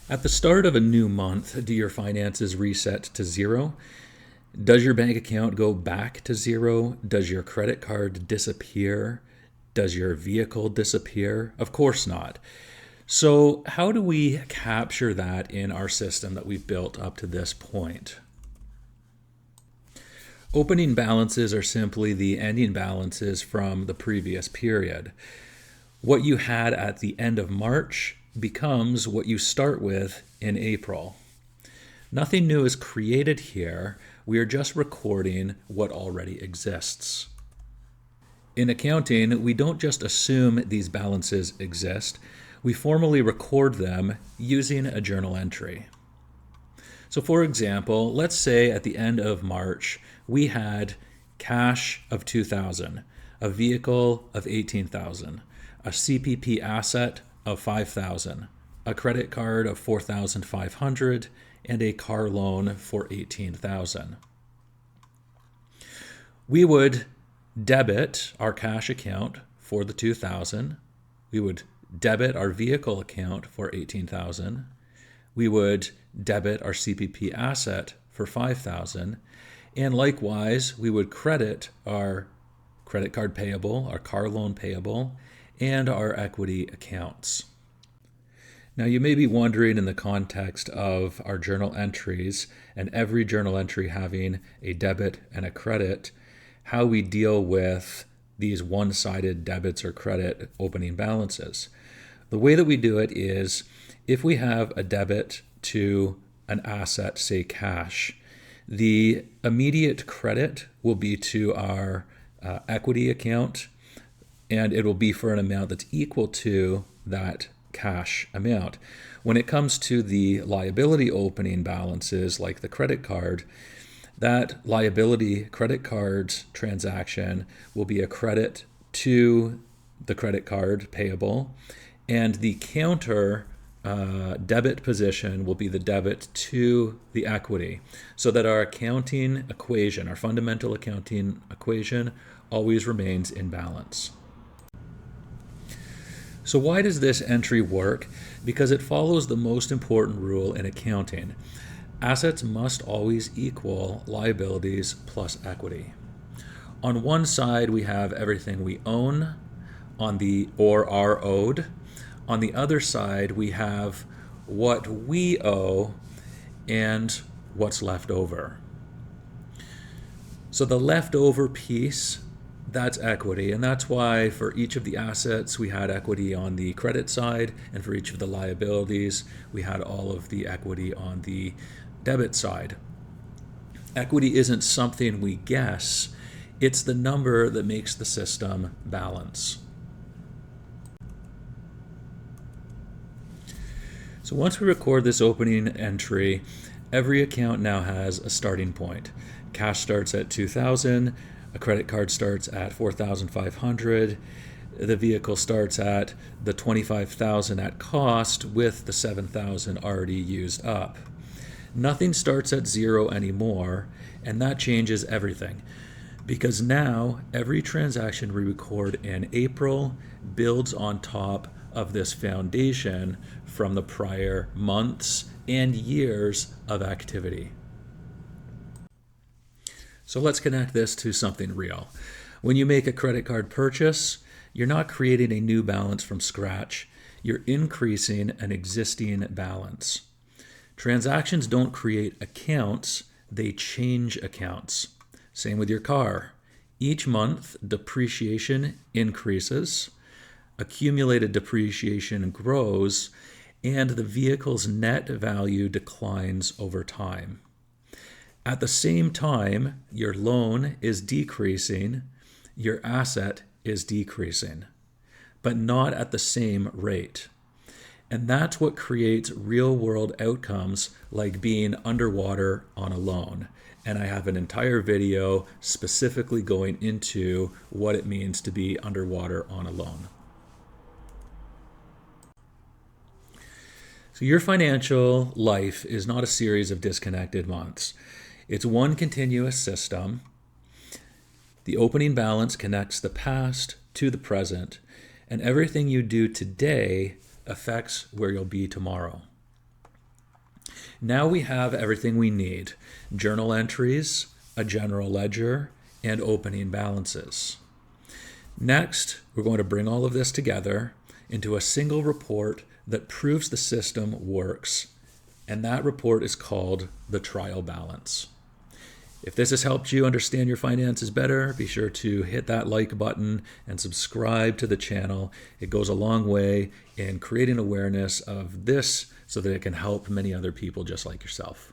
At the start of a new month, do your finances reset to zero? Does your bank account go back to zero? Does your credit card disappear? Does your vehicle disappear? Of course not. So, how do we capture that in our system that we've built up to this point? Opening balances are simply the ending balances from the previous period. What you had at the end of March becomes what you start with in April. Nothing new is created here. We are just recording what already exists. In accounting, we don't just assume these balances exist. We formally record them using a journal entry. So for example, let's say at the end of March, we had cash of $2,000, a vehicle of $18,000, a CPP asset of $5,000, a credit card of $4,500, and a car loan for $18,000. We would debit our cash account for the $2,000. We would debit our vehicle account for $18,000. We would debit our CPP asset for $5,000. And likewise, we would credit our credit card payable, our car loan payable, and our equity accounts. Now, you may be wondering, in the context of our journal entries and every journal entry having a debit and a credit, how we deal with these one-sided debits or credit opening balances. The way that we do it is, if we have a debit to an asset, say cash, the immediate credit will be to our equity account, and it will be for an amount that's equal to that cash amount. When it comes to the liability opening balances, like the credit card, that liability credit card transaction will be a credit to the credit card payable, and the counter debit position will be the debit to the equity, so that our accounting equation, our fundamental accounting equation, always remains in balance. So why does this entry work? Because it follows the most important rule in accounting. Assets must always equal liabilities plus equity. On one side, we have everything we own or are owed. On the other side, we have what we owe and what's left over. So the leftover piece, that's equity, and that's why for each of the assets we had equity on the credit side, and for each of the liabilities we had all of the equity on the debit side. Equity isn't something we guess, it's the number that makes the system balance. So once we record this opening entry, every account now has a starting point. Cash starts at $2,000, a credit card starts at $4,500, the vehicle starts at the $25,000 at cost with the $7,000 already used up. Nothing starts at zero anymore, and that changes everything, because now every transaction we record in April builds on top of this foundation from the prior months and years of activity. So let's connect this to something real. When you make a credit card purchase, you're not creating a new balance from scratch. You're increasing an existing balance. Transactions don't create accounts, they change accounts. Same with your car. Each month, depreciation increases, accumulated depreciation grows, and the vehicle's net value declines over time. At the same time, your loan is decreasing, your asset is decreasing, but not at the same rate. And that's what creates real-world outcomes like being underwater on a loan. And I have an entire video specifically going into what it means to be underwater on a loan. So your financial life is not a series of disconnected months. It's one continuous system. The opening balance connects the past to the present, and everything you do today affects where you'll be tomorrow. Now we have everything we need: journal entries, a general ledger, and opening balances. Next, we're going to bring all of this together into a single report that proves the system works, and that report is called the trial balance. If this has helped you understand your finances better, be sure to hit that like button and subscribe to the channel. It goes a long way in creating awareness of this so that it can help many other people just like yourself.